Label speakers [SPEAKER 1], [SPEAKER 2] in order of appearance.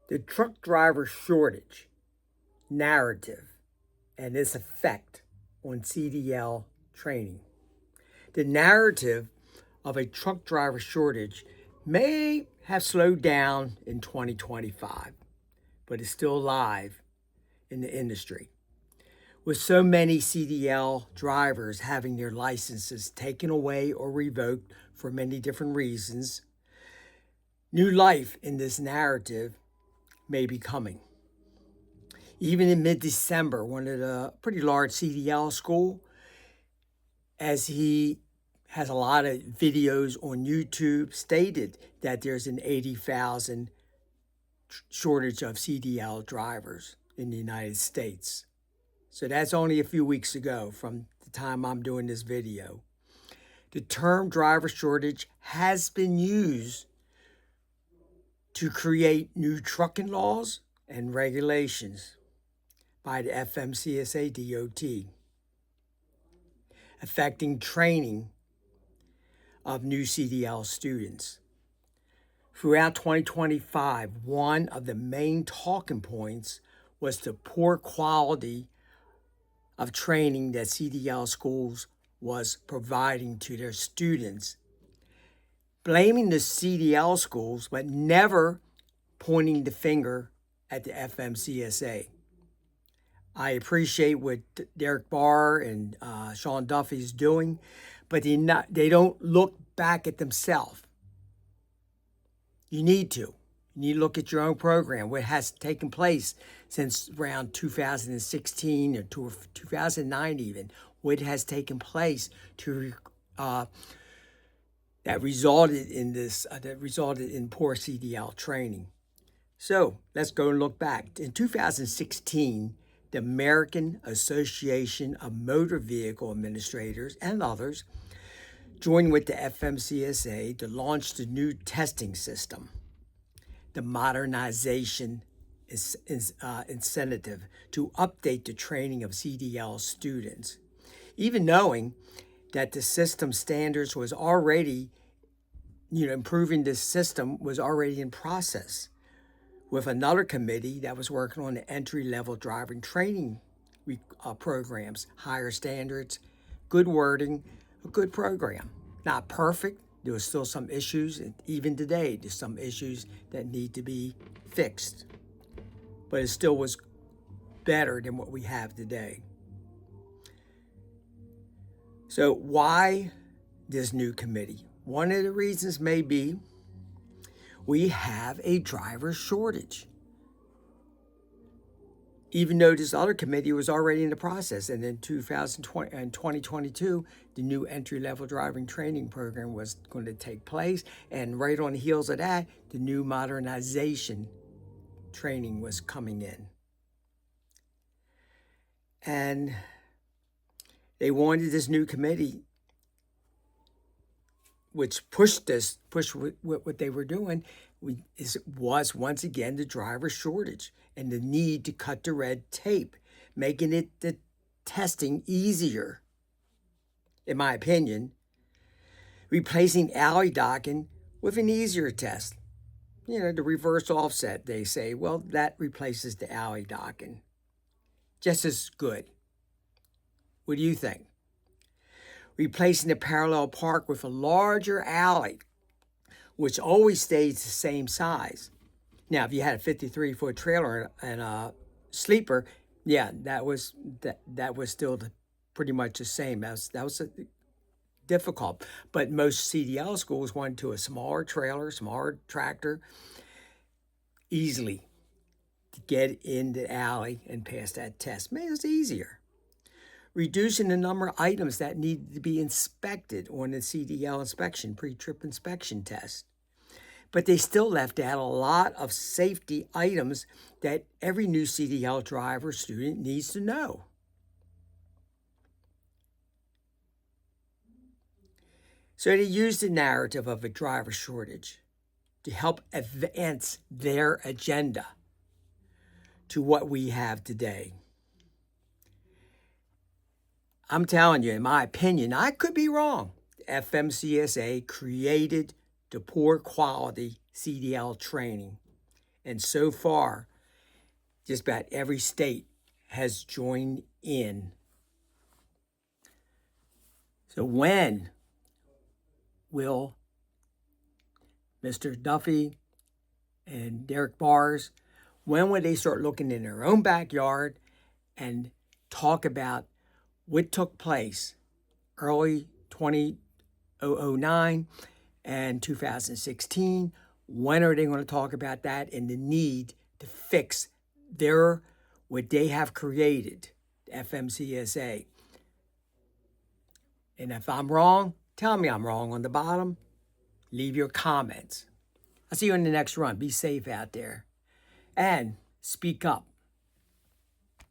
[SPEAKER 1] The truck driver shortage narrative and its effect on CDL training. The narrative of a truck driver shortage may have slowed down in 2025, but is still alive in the industry. With so many CDL drivers having their licenses taken away or revoked for many different reasons, new life in this narrative may be coming. Even in mid-December, one of the pretty large CDL school, as he has a lot of videos on YouTube, stated that there's an 80,000 shortage of CDL drivers in the United States. So that's only a few weeks ago from the time I'm doing this video. The term driver shortage has been used to create new trucking laws and regulations by the FMCSA DOT, affecting training of new CDL students. Throughout 2025, one of the main talking points was the poor quality of training that CDL schools was providing to their students, blaming the CDL schools, but never pointing the finger at the FMCSA. I appreciate what Derek Barr and Sean Duffy is doing, but they don't look back at themselves. You need to. You need to look at your own program, what has taken place since around 2016 or 2009 even, what has taken place to that resulted in poor CDL training. So let's go and look back. In 2016, the American Association of Motor Vehicle Administrators and others joined with the FMCSA to launch the new testing system, the Modernization incentive to update the training of CDL students, even knowing that the system standards was already, improving this system was already in process, with another committee that was working on the entry-level driving training programs, higher standards, good wording, a good program. Not perfect. There was still some issues, and even today, there's some issues that need to be fixed. But it still was better than what we have today. So why this new committee? One of the reasons may be we have a driver shortage. Even though this other committee was already in the process, and in 2022, the new entry-level driving training program was going to take place, and right on the heels of that, the new modernization training was coming in. And they wanted this new committee, which pushed what they were doing, was once again the driver shortage and the need to cut the red tape, making the testing easier, in my opinion, replacing alley docking with an easier test. The reverse offset, they say, well, that replaces the alley docking. Just as good. What do you think? Replacing the parallel park with a larger alley, which always stays the same size. Now, if you had a 53-foot trailer and a sleeper, yeah, that was still pretty much the same. That was difficult. But most CDL schools went to a smaller trailer, smaller tractor, easily to get in the alley and pass that test. Man, it's easier. Reducing the number of items that need to be inspected on the CDL inspection, pre-trip inspection test. But they still left out a lot of safety items that every new CDL driver student needs to know. So they used the narrative of a driver shortage to help advance their agenda to what we have today. I'm telling you, in my opinion, I could be wrong. FMCSA created the poor quality CDL training And so far, just about every state has joined in. So when will Mr. Duffy and Derek Bars, when would they start looking in their own backyard and talk about what took place early 2009 and 2016? When are they going to talk about that and the need to fix what they have created, FMCSA? And if I'm wrong, tell me I'm wrong on the bottom. Leave your comments. I'll see you in the next run. Be safe out there. And speak up.